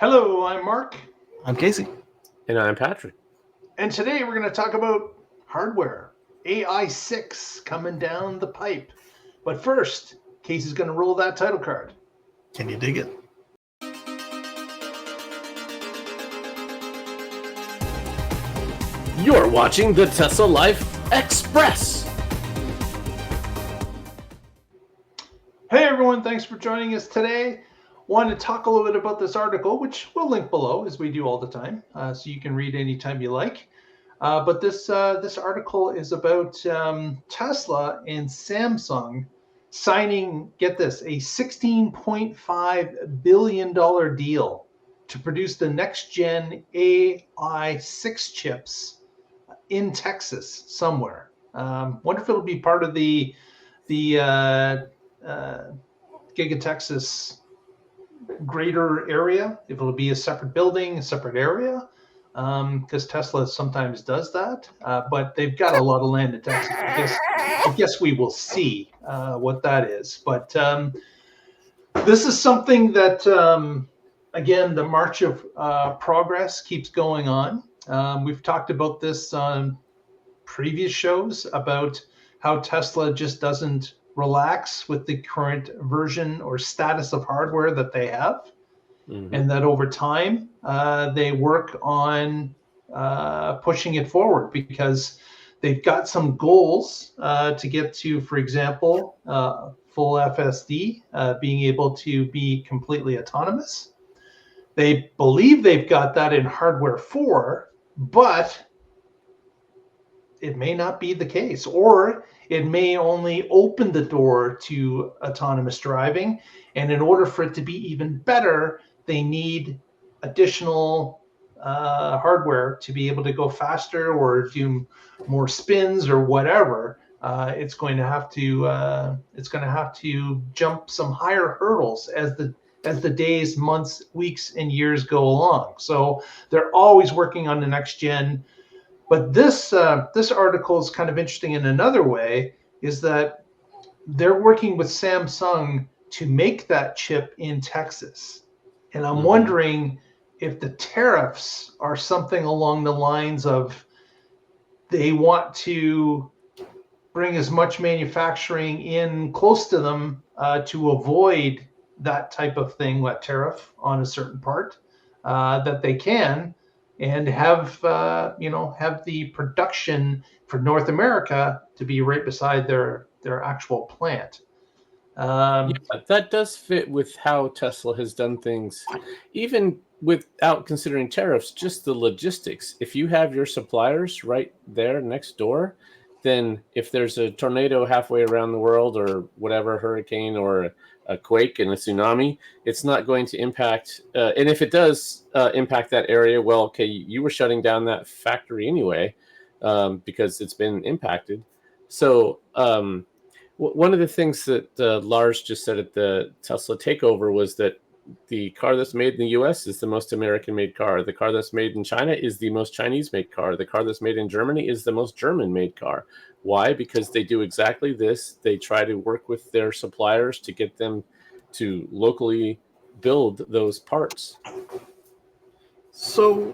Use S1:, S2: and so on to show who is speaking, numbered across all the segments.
S1: Hello, I'm Mark,
S2: I'm Casey.
S3: And I'm Patrick.
S1: and today we're going to talk about hardware. AI6 coming down the pipe. But first, Casey's going to roll that title card.
S2: Can you dig it?
S3: You're watching the Tesla Life Express.
S1: Hey everyone, thanks for joining us today. Want to talk a little bit about this article, which we'll link below as we do all the time, so you can read anytime you like. But this article is about Tesla and Samsung signing, get this, a $16.5 billion deal to produce the next gen AI6 chips in Texas somewhere. Wonder if it'll be part of the Giga Texas greater area, if it'll be a separate building, a separate area, because Tesla sometimes does that. But they've got a lot of land in Texas. I guess we will see what that is. But this is something that, again, the march of progress keeps going on. We've talked about this on previous shows about how Tesla just doesn't relax with the current version or status of hardware that they have, and that over time they work on pushing it forward because they've got some goals to get to, for example, full FSD, being able to be completely autonomous. They believe they've got that in hardware 4, but it may not be the case, or it may only open the door to autonomous driving. And in order for it to be even better, they need additional hardware to be able to go faster or do more spins or whatever. It's going to have to jump some higher hurdles as the days, months, weeks, and years go along. So they're always working on the next gen. But this article is kind of interesting in another way, is that they're working with Samsung to make that chip in Texas. And I'm wondering if the tariffs are something along the lines of they want to bring as much manufacturing in close to them to avoid that type of thing, that tariff on a certain part, that they can, and have the production for North America to be right beside their actual plant.
S3: That does fit with how Tesla has done things, even without considering tariffs, just the logistics. If you have your suppliers right there next door, then if there's a tornado halfway around the world or whatever, hurricane or a quake and a tsunami, it's not going to impact. And if it does impact that area, well, okay, you were shutting down that factory anyway because it's been impacted. So one of the things that Lars just said at the Tesla takeover was that the car that's made in the U.S. is the most American-made car. The car that's made in China is the most Chinese-made car. The car that's made in Germany is the most German-made car. Why? Because they do exactly this. They try to work with their suppliers to get them to locally build those parts.
S2: So,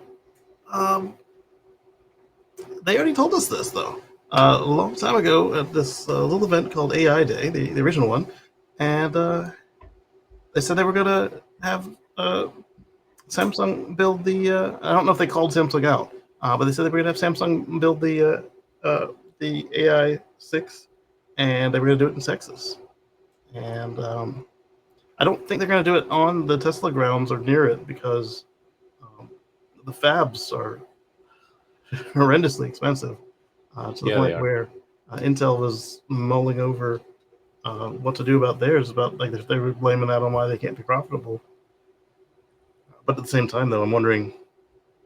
S2: they already told us this, though. A long time ago at this little event called AI Day, the original one, and they said they were going to have Samsung build the. I don't know if they called Samsung out, but they said they were going to have Samsung build the AI6, and they were going to do it in Texas. And I don't think they're going to do it on the Tesla grounds or near it because the fabs are horrendously expensive to the point where Intel was mulling over what to do about theirs. About like they were blaming that on why they can't be profitable. But at the same time, though, I'm wondering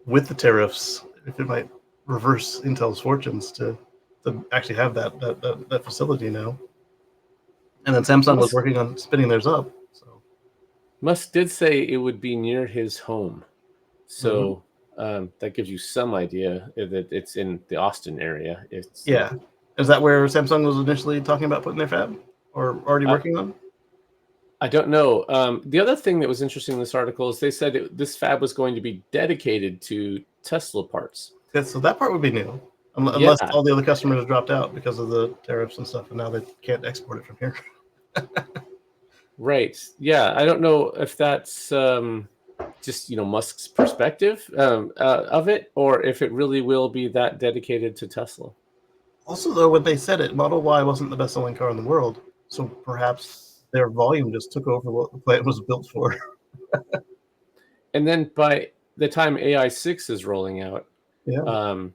S2: with the tariffs if it might reverse Intel's fortunes to actually have that facility now. And then Samsung was working on spinning theirs up. So
S3: Musk did say it would be near his home, so that gives you some idea that it's in the Austin area.
S2: Is that where Samsung was initially talking about putting their fab, or already working on?
S3: I don't know. The other thing that was interesting in this article is they said this fab was going to be dedicated to Tesla parts.
S2: So that part would be new,
S3: Yeah.
S2: unless all the other customers dropped out because of the tariffs and stuff, and now they can't export it from here.
S3: Right. Yeah. I don't know if that's just Musk's perspective of it, or if it really will be that dedicated to Tesla.
S2: Also, though, when they said it, Model Y wasn't the best-selling car in the world, so perhaps their volume just took over what the plant was built for.
S3: And then by the time AI6 is rolling out,
S2: Yeah,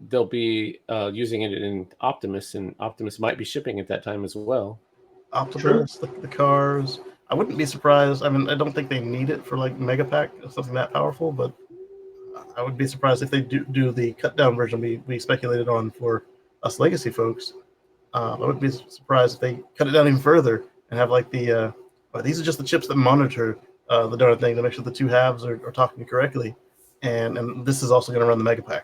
S3: they'll be using it in Optimus, and Optimus might be shipping at that time as well.
S2: Optimus, the cars. I wouldn't be surprised. I mean, I don't think they need it for like Megapack or something that powerful, but I would be surprised if they do the cut-down version we speculated on for us legacy folks. I wouldn't be surprised if they cut it down even further and have like the these are just the chips that monitor the darn thing to make sure the two halves are talking correctly, and this is also going to run the Megapack.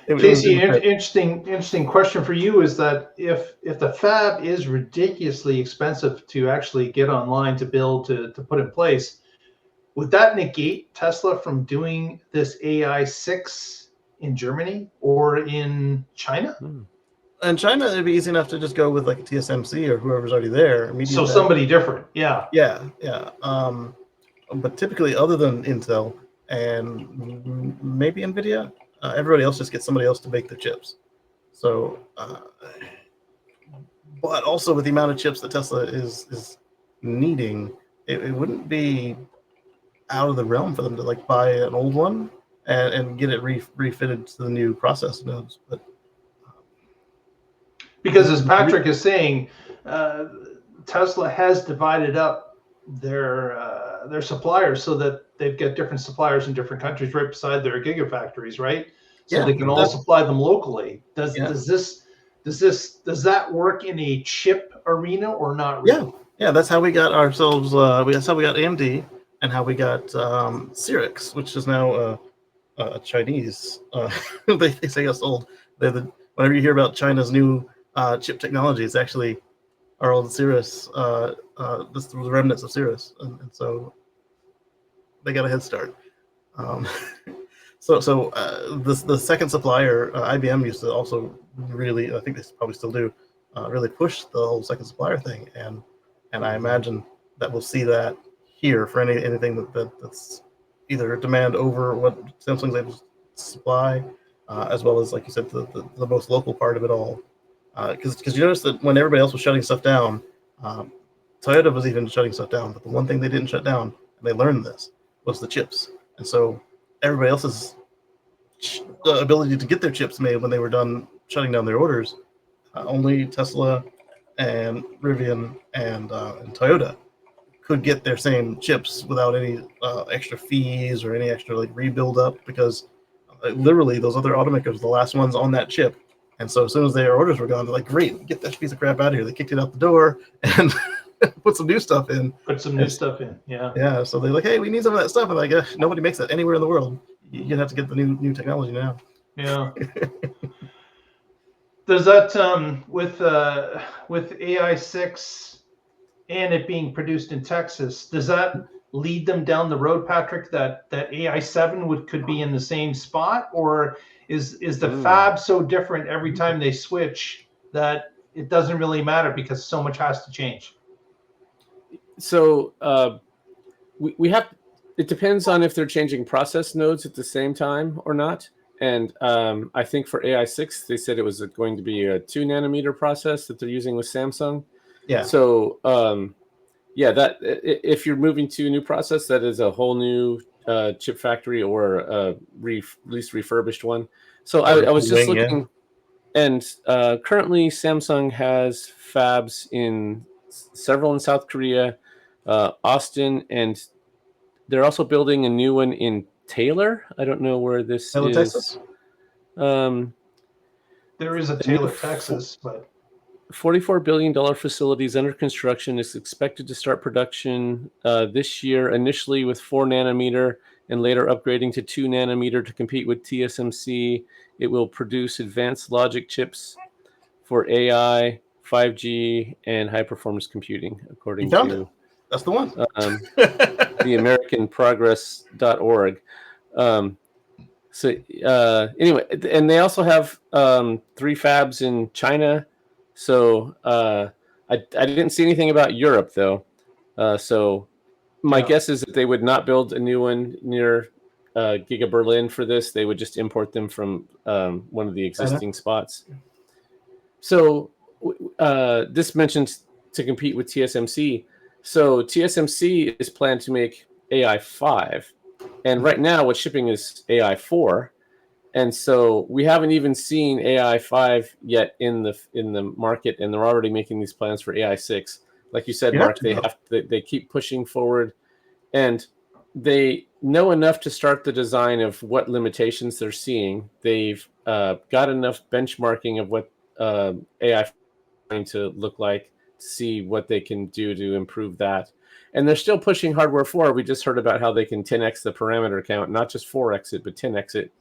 S1: Casey, interesting question for you is that if the fab is ridiculously expensive to actually get online to build to put in place, would that negate Tesla from doing this AI6 in Germany or in China?
S2: In China, it'd be easy enough to just go with like a TSMC or whoever's already there.
S1: So somebody different, yeah.
S2: Yeah. But typically, other than Intel and maybe NVIDIA, everybody else just gets somebody else to make their chips. So, but also with the amount of chips that Tesla is needing, it wouldn't be out of the realm for them to like buy an old one and get it refitted to the new process nodes. But
S1: because as Patrick is saying, Tesla has divided up their suppliers so that they've got different suppliers in different countries right beside their gigafactories, right? So they can all supply them locally. Does that work in a chip arena or not really?
S2: Yeah, that's how we got ourselves. That's how we got AMD and how we got Cyrix, which is now Chinese. They say us old. Whenever you hear about China's new chip technology, it's actually our old Cirrus. This was the remnants of Cirrus, and so they got a head start. The second supplier, IBM, used to also really, I think they probably still do, really push the whole second supplier thing, and I imagine that we'll see that here for anything that's either demand over what Samsung's able to supply, as well as, like you said, the most local part of it all. Because you notice that when everybody else was shutting stuff down, Toyota was even shutting stuff down, but the one thing they didn't shut down, and they learned this, was the chips. And so everybody else's ability to get their chips made when they were done shutting down their orders, only Tesla and Rivian and Toyota could get their same chips without any extra fees or any extra like rebuild up, because literally those other automakers were the last ones on that chip. And so as soon as their orders were gone, they're like, great, get that piece of crap out of here. They kicked it out the door and put some new stuff in.
S1: Yeah.
S2: Yeah, so they're like, hey, we need some of that stuff. And like, nobody makes that anywhere in the world. You're going to have to get the new technology now.
S1: Yeah. Does that, with AI6 and it being produced in Texas, does that lead them down the road, Patrick, that AI7 could be in the same spot? Or is the fab so different every time they switch that it doesn't really matter because so much has to change?
S3: So we have, it depends on if they're changing process nodes at the same time or not. And I think for AI6, they said it was going to be a 2 nanometer process that they're using with Samsung.
S2: Yeah.
S3: So that if you're moving to a new process, that is a whole new chip factory or at least refurbished one. So I was just looking, and currently Samsung has fabs in several in South Korea, Austin, and they're also building a new one in Taylor. I don't know where this
S2: Taylor,
S3: is.
S2: Texas?
S1: There is a Taylor, Texas, but
S3: $44 billion facility is under construction. Is expected to start production this year, initially with 4 nanometer and later upgrading to 2 nanometer to compete with TSMC. It will produce advanced logic chips for AI 5G, and high performance computing, according
S2: You found
S3: to
S2: it. That's the one.
S3: the AmericanProgress.org. So anyway, and they also have 3 fabs in China. So I didn't see anything about Europe though. So my guess is that they would not build a new one near Giga Berlin for this. They would just import them from one of the existing spots. So this mentions to compete with TSMC. So TSMC is planned to make AI5, and right now what's shipping is AI4. And so we haven't even seen AI5 yet in the market, and they're already making these plans for AI6. Like you said, Mark, they keep pushing forward, and they know enough to start the design of what limitations they're seeing. They've got enough benchmarking of what AI is going to look like to see what they can do to improve that. And they're still pushing hardware 4. We just heard about how they can 10x the parameter count, not just 4x it, but 10x it.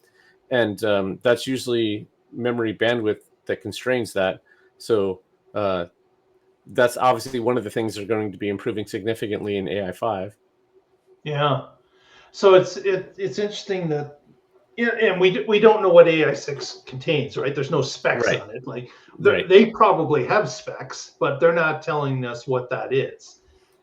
S3: And that's usually memory bandwidth that constrains that. So that's obviously one of the things they're going to be improving significantly in AI5.
S1: Yeah. So it's interesting that, and we don't know what AI6 contains, right? There's no specs on it. Like they probably have specs, but they're not telling us what that is.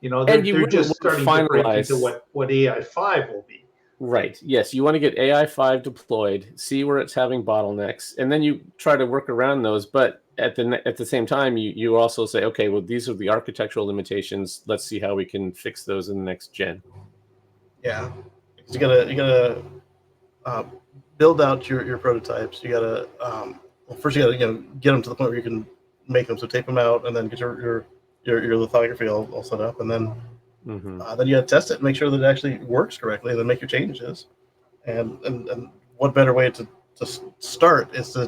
S1: They're just starting to break into what AI5 will be.
S3: Right. Yes, you want to get AI5 deployed, see where it's having bottlenecks, and then you try to work around those. But at the same time, you also say, okay, well, these are the architectural limitations. Let's see how we can fix those in the next gen.
S2: Yeah, you gotta build out your prototypes. You gotta first you gotta get them to the point where you can make them. So tape them out, and then get your lithography all set up, and then then you gotta test it and make sure that it actually works correctly, and then make your changes. And what better way to start is to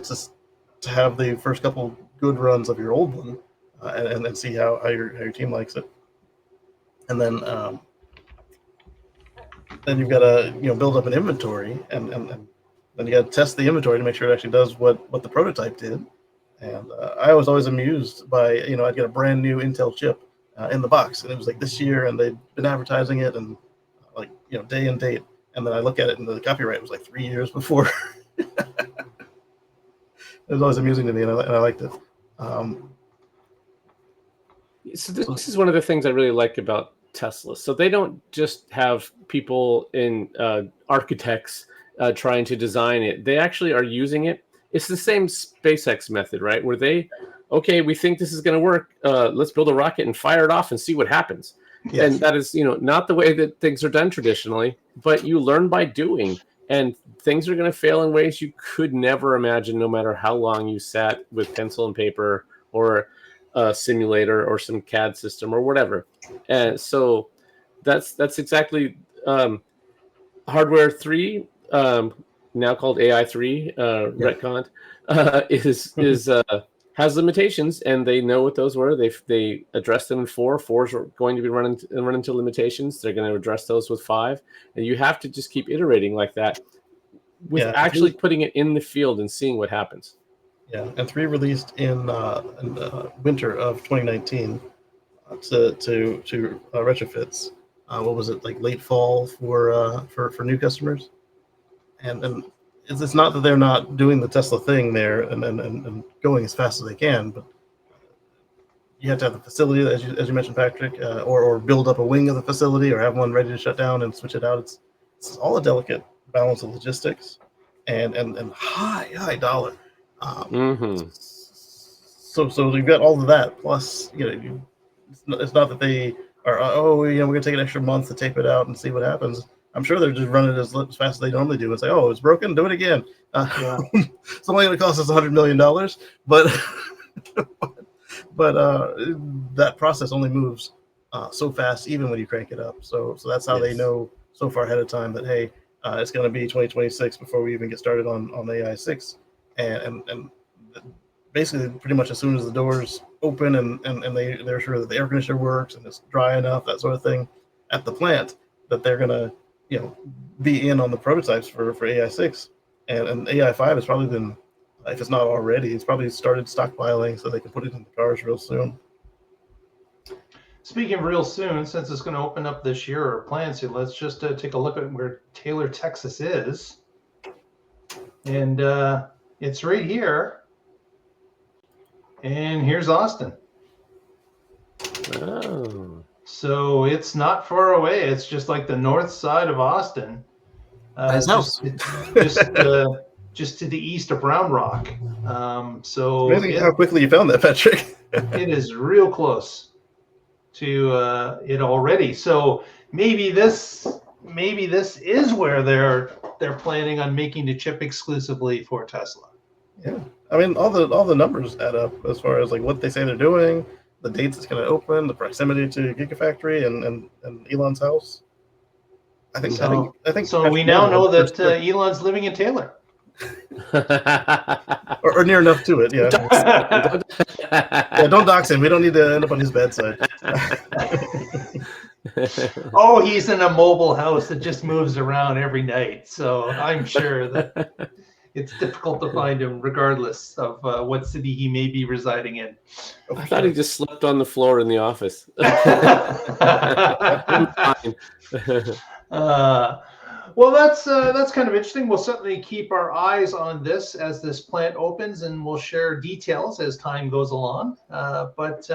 S2: have the first couple good runs of your old one, and see how your team likes it, and then you've got to build up an inventory, and then you got to test the inventory to make sure it actually does what the prototype did. And I was always amused by I'd get a brand new Intel chip in the box, and it was like this year, and they'd been advertising it, and like day and date, and then I look at it, and the copyright was like 3 years before. It was always amusing to me, and I liked it.
S3: So this is one of the things I really like about Tesla. So they don't just have people in architects trying to design it. They actually are using it. It's the same SpaceX method, right? Where we think this is going to work. Let's build a rocket and fire it off and see what happens. Yes. And that is, not the way that things are done traditionally, but you learn by doing. And things are going to fail in ways you could never imagine, no matter how long you sat with pencil and paper or a simulator or some CAD system or whatever. And so that's exactly hardware 3, now called AI3, retconned, has limitations, and they know what those were. They addressed them in 4. 4's are going to be run into limitations. They're going to address those with 5, and you have to just keep iterating like that with actually putting it in the field and seeing what happens.
S2: Yeah, and 3 released in winter of 2019 to retrofits. What was it, like late fall for new customers? And it's not that they're not doing the Tesla thing there and going as fast as they can, but you have to have the facility, as you mentioned, Patrick, or build up a wing of the facility, or have one ready to shut down and switch it out. It's all a delicate balance of logistics and high dollar. So you've got all of that. Plus, it's not that they are, we're going to take an extra month to tape it out and see what happens. I'm sure they're just running as fast as they normally do and say, it's broken, do it again. It's only going to cost us $100 million, but that process only moves so fast, even when you crank it up. So that's how they know so far ahead of time that, hey, it's going to be 2026 before we even get started on AI6. And basically, pretty much as soon as the doors open and they're sure that the air conditioner works and it's dry enough, that sort of thing, at the plant, that they're going to be in on the prototypes for AI6. And AI5 has probably been if it's not already. It's probably started stockpiling so they can put it in the cars real soon.
S1: Speaking of real soon, since it's going to open up this year or plans to, let's just take a look at where Taylor, Texas is. And it's right here. And here's Austin.
S3: Oh.
S1: So it's not far away. It's just like the north side of Austin.
S2: His house.
S1: Just to the east of Round Rock. So
S2: Amazing how quickly you found that, Patrick.
S1: it is real close to it already. So maybe this is where they're planning on making the chip exclusively for Tesla.
S2: Yeah, I mean all the numbers add up as far as like what they say they're doing, the dates it's going to open, the proximity to Gigafactory and Elon's house. I think
S1: so. We now know that Elon's living in Taylor.
S2: or near enough to it, yeah. Yeah, don't dox him. We don't need to end up on his bedside.
S1: Oh, he's in a mobile house that just moves around every night, so I'm sure that it's difficult to find him regardless of what city he may be residing in.
S3: I thought he just slept on the floor in the office.
S1: Well, that's kind of interesting. We'll certainly keep our eyes on this as this plant opens, and we'll share details as time goes along. But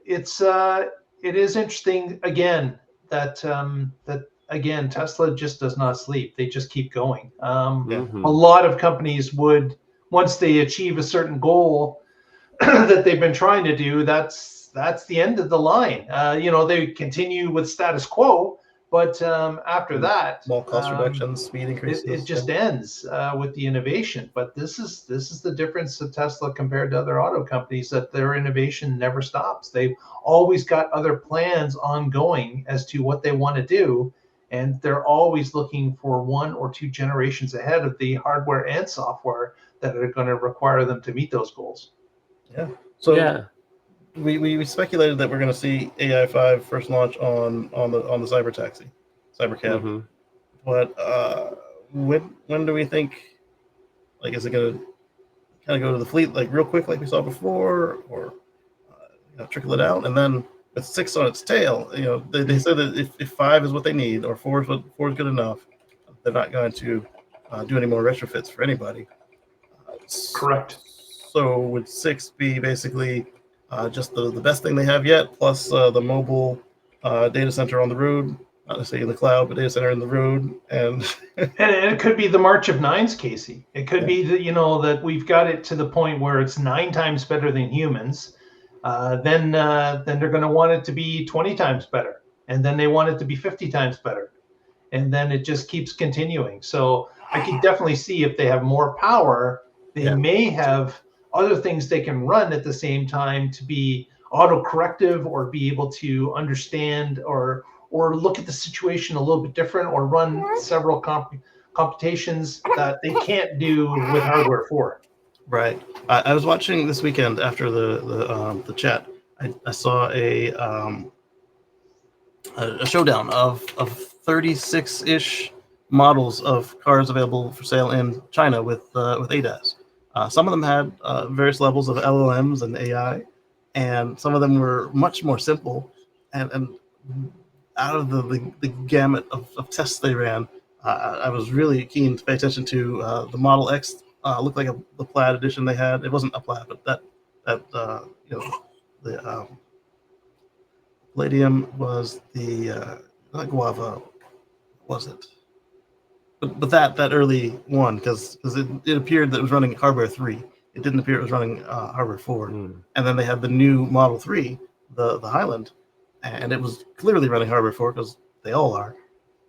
S1: it is interesting again that Tesla just does not sleep. They just keep going. A lot of companies would, once they achieve a certain goal that they've been trying to do, that's the end of the line. They continue with status quo. But after that,
S2: small cost reductions, speed increases.
S1: It just ends with the innovation. But this is the difference of Tesla compared to other auto companies, that their innovation never stops. They've always got other plans ongoing as to what they want to do, and they're always looking for 1 or 2 generations ahead of the hardware and software that are going to require them to meet those goals.
S2: Yeah. So we speculated that we're going to see AI5 first launch on the Cybercab.
S3: Mm-hmm.
S2: But when do we think? Like, is it going to kind of go to the fleet like real quick, like we saw before, or trickle it out? And then with 6 on its tail, they said that if 5 is what they need, or 4 is good enough, they're not going to do any more retrofits for anybody.
S1: Correct.
S2: So would 6 be basically just the best thing they have yet, plus the mobile data center on the road, not necessarily in the cloud, but data center in the road, and
S1: and it could be the March of Nines, Casey. It could be that that we've got it to the point where it's 9 times better than humans. Then they're going to want it to be 20 times better, and then they want it to be 50 times better, and then it just keeps continuing. So I could definitely see if they have more power, they may have other things they can run at the same time to be autocorrective, or be able to understand or look at the situation a little bit different, or run several computations that they can't do with hardware 4.
S2: Right. I was watching this weekend after the chat. I saw a showdown of 36-ish models of cars available for sale in China with ADAS. Some of them had various levels of LLMs and AI, and some of them were much more simple. And out of the gamut of tests they ran, I was really keen to pay attention to the Model X. Looked like the Plaid edition they had. It wasn't a Plaid, but the Palladium was the not Guava, was it? But that early one, because it appeared that it was running hardware 3. It didn't appear it was running hardware 4. And then they had the new Model 3, the Highland, and it was clearly running hardware 4, because they all are.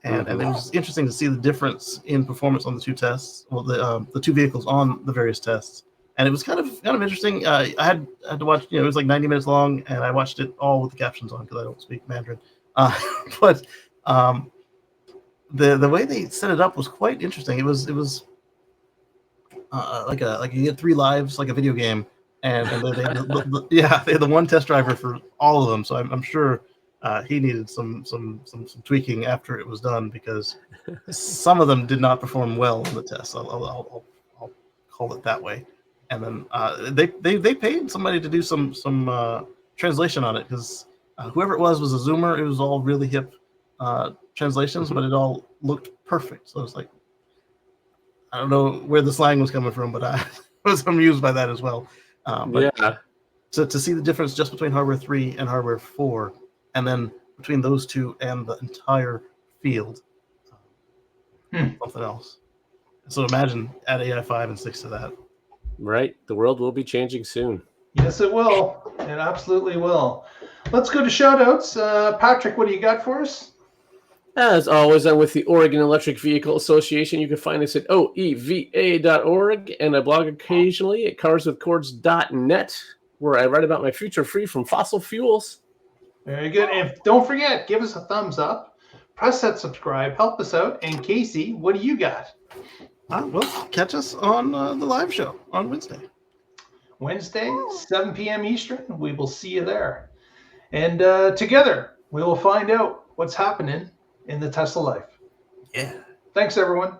S2: And it was interesting to see the difference in performance on the 2 tests, well, the 2 vehicles on the various tests. And it was kind of interesting. I had to watch. It was like 90 minutes long, and I watched it all with the captions on because I don't speak Mandarin. But the way they set it up was quite interesting. It was like you get 3 lives, like a video game, and they had they had the one test driver for all of them. So I'm sure he needed some tweaking after it was done, because some of them did not perform well in the test. I'll call it that way. And then they paid somebody to do some translation on it, because whoever it was a Zoomer. It was all really hip translations, but it all looked perfect. So it's like, I don't know where the slang was coming from, but I was amused by that as well. But
S3: Yeah.
S2: So to see the difference just between hardware 3 and hardware 4, and then between those two and the entire field, something else. So imagine add AI5 and 6 to that.
S3: Right. The world will be changing soon.
S1: Yes, it will. It absolutely will. Let's go to shout-outs. Patrick, what do you got for us?
S3: As always, I'm with the Oregon Electric Vehicle Association. You can find us at oeva.org, and I blog occasionally at carswithcords.net, where I write about my future free from fossil fuels.
S1: Very good. And don't forget, give us a thumbs up, press that subscribe, help us out. And Casey, what do you got?
S2: Well, catch us on the live show on
S1: Wednesday, 7 p.m. Eastern. We will see you there. And together, we will find out what's happening in the Tesla life.
S2: Yeah.
S1: Thanks, everyone.